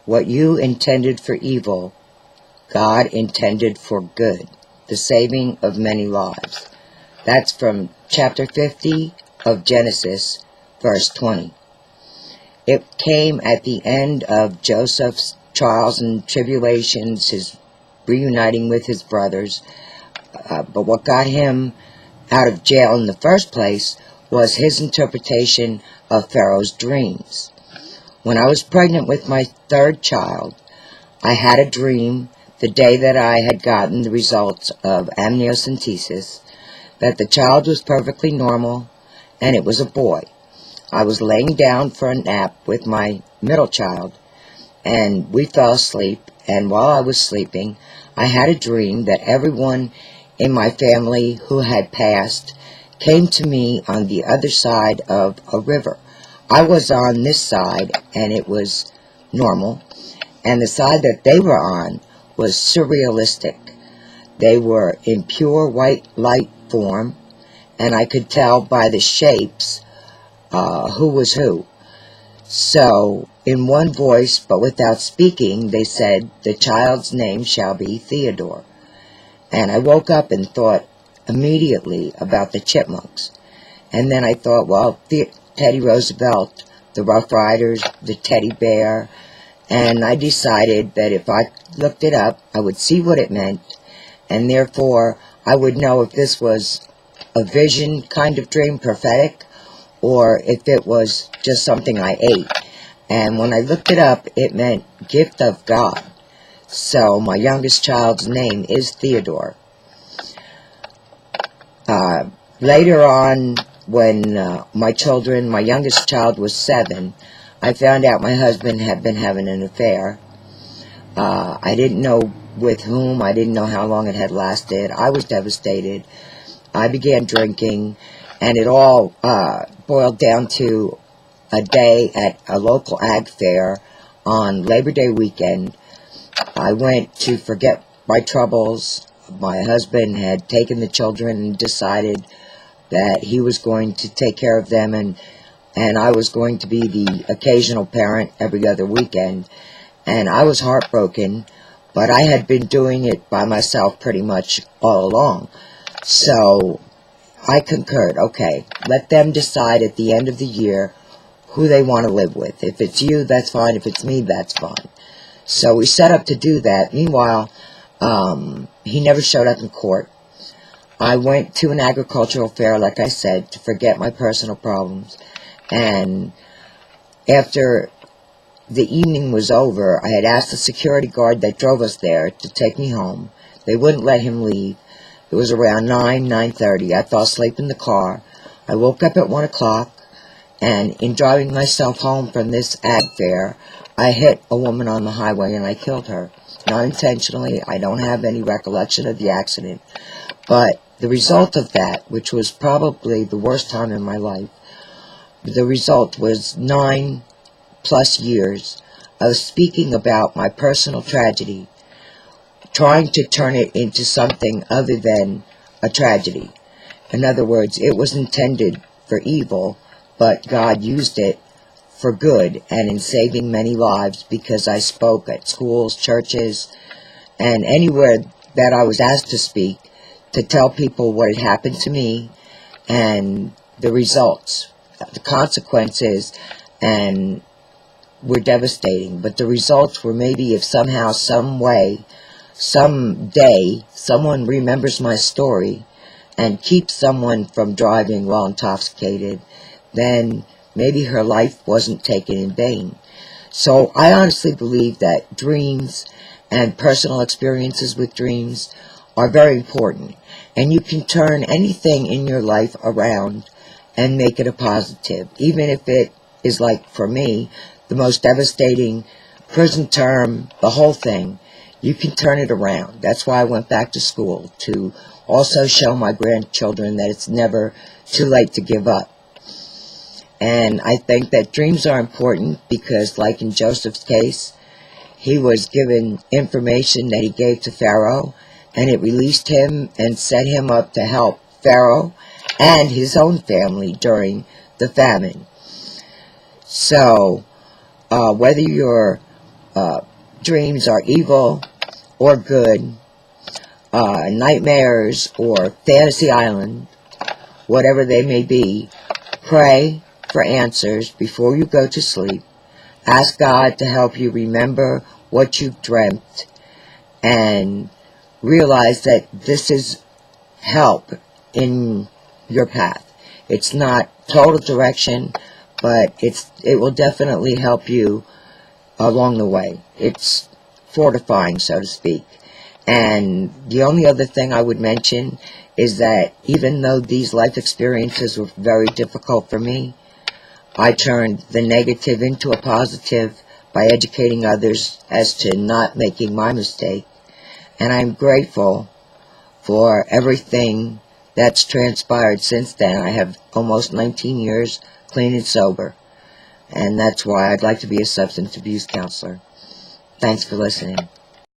What you intended for evil, God intended for good, the saving of many lives. That's from chapter 50 of Genesis, verse 20. It came at the end of Joseph's trials and tribulations, his reuniting with his brothers. But what got him out of jail in the first place was his interpretation of Pharaoh's dreams. When I was pregnant with my third child, I had a dream the day that I had gotten the results of amniocentesis that the child was perfectly normal and it was a boy. I was laying down for a nap with my middle child, and we fell asleep, and while I was sleeping, I had a dream that everyone in my family who had passed came to me on the other side of a river. I was on this side, and it was normal, and the side that they were on was surrealistic. They were in pure white light form, and I could tell by the shapes who was who. So, in one voice, but without speaking, they said, "The child's name shall be Theodore." And I woke up and thought immediately about the chipmunks. And then I thought, well, Teddy Roosevelt, the Rough Riders, the teddy bear. And I decided that if I looked it up, I would see what it meant. And therefore, I would know if this was a vision kind of dream, prophetic, or if it was just something I ate. And when I looked it up, it meant gift of God. So my youngest child's name is Theodore. Later on, when my youngest child was 7, I found out my husband had been having an affair. I didn't know with whom. I didn't know how long it had lasted. I was devastated. I began drinking, and it all boiled down to a day at a local ag fair on Labor Day weekend. I went to forget my troubles. My husband had taken the children and decided that he was going to take care of them, and I was going to be the occasional parent every other weekend. And I was heartbroken, but I had been doing it by myself pretty much all along. So I concurred. Okay, let them decide at the end of the year who they want to live with. If it's you, that's fine. If it's me, that's fine. So we set up to do that. Meanwhile, he never showed up in court. I went to an agricultural fair, like I said, to forget my personal problems. And after the evening was over, I had asked the security guard that drove us there to take me home. They wouldn't let him leave. It was around 9:30. I fell asleep in the car. I woke up at 1 o'clock, and in driving myself home from this ag fair, I hit a woman on the highway and I killed her. Not intentionally. I don't have any recollection of the accident. But the result of that, which was probably the worst time in my life, the result was 9+ years of speaking about my personal tragedy, trying to turn it into something other than a tragedy. In other words, it was intended for evil, but God used it for good and in saving many lives, because I spoke at schools, churches, and anywhere that I was asked to speak to tell people what had happened to me and the results, the consequences, and were devastating. But the results were maybe if somehow, some way, someday, someone remembers my story and keeps someone from driving while intoxicated, then maybe her life wasn't taken in vain. So I honestly believe that dreams and personal experiences with dreams are very important. And you can turn anything in your life around and make it a positive. Even if it is, like for me, the most devastating prison term, the whole thing, you can turn it around. That's why I went back to school, to also show my grandchildren that it's never too late to give up. And I think that dreams are important because, like in Joseph's case, he was given information that he gave to Pharaoh, and it released him and set him up to help Pharaoh and his own family during the famine. So, whether you're dreams are evil or good, nightmares or fantasy island, whatever they may be, pray for answers before you go to sleep. Ask God to help you remember what you've dreamt and realize that this is help in your path. It's not total direction, but it will definitely help you along the way. It's fortifying, so to speak. And the only other thing I would mention is that even though these life experiences were very difficult for me, I turned the negative into a positive by educating others as to not making my mistake. And I'm grateful for everything that's transpired since then. I have almost 19 years clean and sober. And that's why I'd like to be a substance abuse counselor. Thanks for listening.